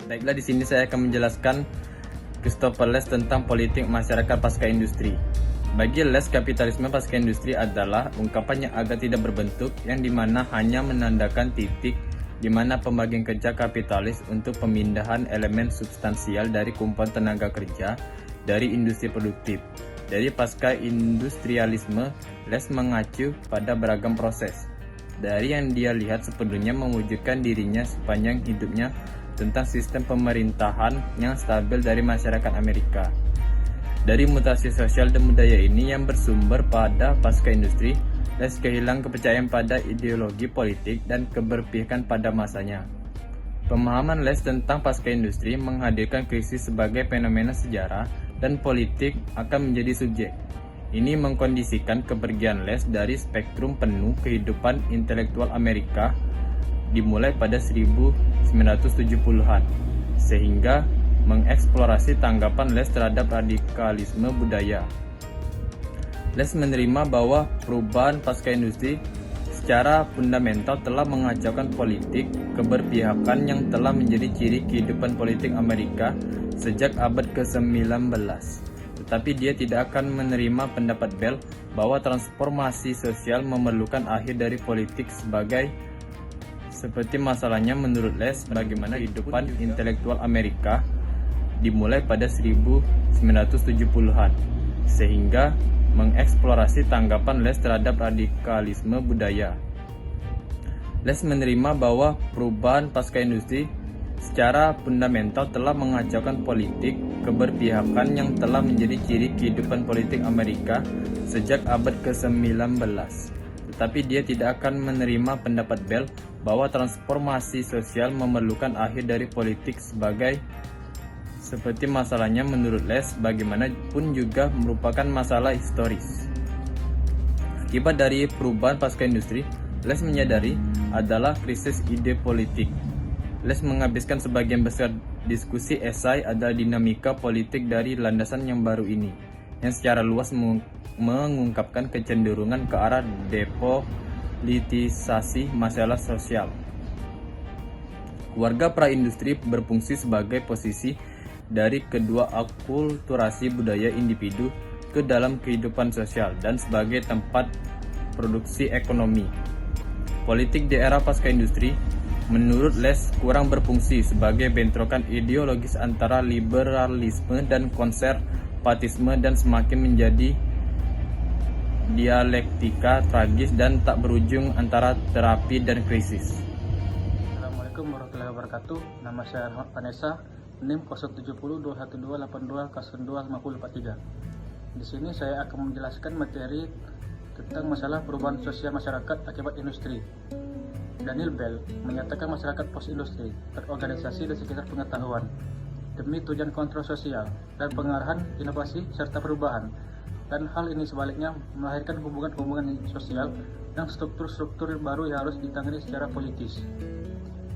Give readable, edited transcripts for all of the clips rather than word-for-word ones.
Baiklah, di sini saya akan menjelaskan Christopher Les tentang politik masyarakat pasca industri. Bagi Les, kapitalisme pasca industri adalah ungkapan yang agak tidak berbentuk, yang dimana hanya menandakan titik di mana pembagian kerja kapitalis untuk pemindahan elemen substansial dari kumpulan tenaga kerja dari industri produktif. Dari pasca industrialisme, Les mengacu pada beragam proses. Dari yang dia lihat sepenuhnya mewujudkan dirinya sepanjang hidupnya tentang sistem pemerintahan yang stabil dari masyarakat Amerika. Dari mutasi sosial dan budaya ini yang bersumber pada pasca industri, Les kehilangan kepercayaan pada ideologi politik dan keberpihakan pada masanya. Pemahaman Les tentang pasca industri menghadirkan krisis sebagai fenomena sejarah dan politik akan menjadi subjek. Ini mengkondisikan kepergian Les dari spektrum penuh kehidupan intelektual Amerika dimulai pada 1970-an, sehingga mengeksplorasi tanggapan Les terhadap radikalisme budaya. Les menerima bahwa perubahan pasca industri secara fundamental telah mengacaukan politik keberpihakan yang telah menjadi ciri kehidupan politik Amerika sejak abad ke-19. Tetapi dia tidak akan menerima pendapat Bell bahwa transformasi sosial memerlukan akhir dari politik seperti masalahnya menurut Les bagaimana kehidupan intelektual Amerika dimulai pada 1970-an, sehingga mengeksplorasi tanggapan Les terhadap radikalisme budaya. Les menerima bahwa perubahan pasca industri secara fundamental telah mengacaukan politik keberpihakan yang telah menjadi ciri kehidupan politik Amerika sejak abad ke-19. Tetapi dia tidak akan menerima pendapat Bell bahwa transformasi sosial memerlukan akhir dari politik seperti masalahnya menurut Les bagaimanapun juga merupakan masalah historis. Akibat dari perubahan pasca industri, Les menyadari adalah krisis ide politik. Les menghabiskan sebagian besar diskusi esai adalah dinamika politik dari landasan yang baru ini, yang secara luas mengungkapkan kecenderungan ke arah depolitisasi masalah sosial. Keluarga praindustri berfungsi sebagai posisi dari kedua akulturasi budaya individu ke dalam kehidupan sosial dan sebagai tempat produksi ekonomi. Politik di era pasca industri menurut Les kurang berfungsi sebagai bentrokan ideologis antara liberalisme dan konservatisme dan semakin menjadi dialektika tragis dan tak berujung antara terapi dan krisis. Assalamualaikum warahmatullahi wabarakatuh. Nama saya Ahmad Vanessa, NIM 07021282025043. Di sini saya akan menjelaskan materi tentang masalah perubahan sosial masyarakat akibat industri. Daniel Bell menyatakan masyarakat post-industri terorganisasi di sekitar pengetahuan demi tujuan kontrol sosial dan pengarahan inovasi serta perubahan, dan hal ini sebaliknya melahirkan hubungan-hubungan sosial dan struktur-struktur baru yang harus ditangani secara politis.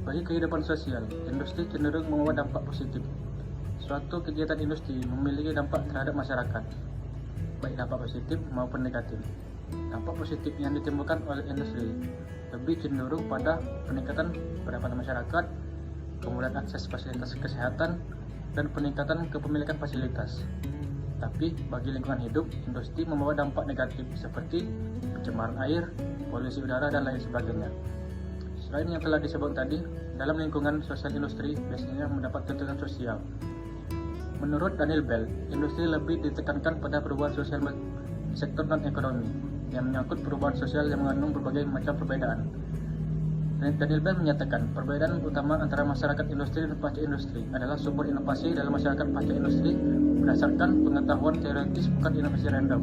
Bagi kehidupan sosial, industri cenderung membawa dampak positif. Suatu kegiatan industri memiliki dampak terhadap masyarakat, baik dampak positif maupun negatif. Dampak positif yang ditimbulkan oleh industri lebih cenderung pada peningkatan pendapatan masyarakat, kemudian akses fasilitas kesehatan, dan peningkatan kepemilikan fasilitas. Tapi bagi lingkungan hidup, industri membawa dampak negatif seperti pencemaran air, polusi udara, dan lain sebagainya. Selain yang telah disebut tadi, dalam lingkungan sosial industri biasanya mendapat tuntutan sosial. Menurut Daniel Bell, industri lebih ditekankan pada perubahan sosial sektor non-ekonomi yang menyangkut perubahan sosial yang mengandung berbagai macam perbedaan. Daniel Bell menyatakan perbedaan utama antara masyarakat industri dan pasca industri adalah sumber inovasi dalam masyarakat pasca industri berdasarkan pengetahuan teoretis, bukan inovasi random.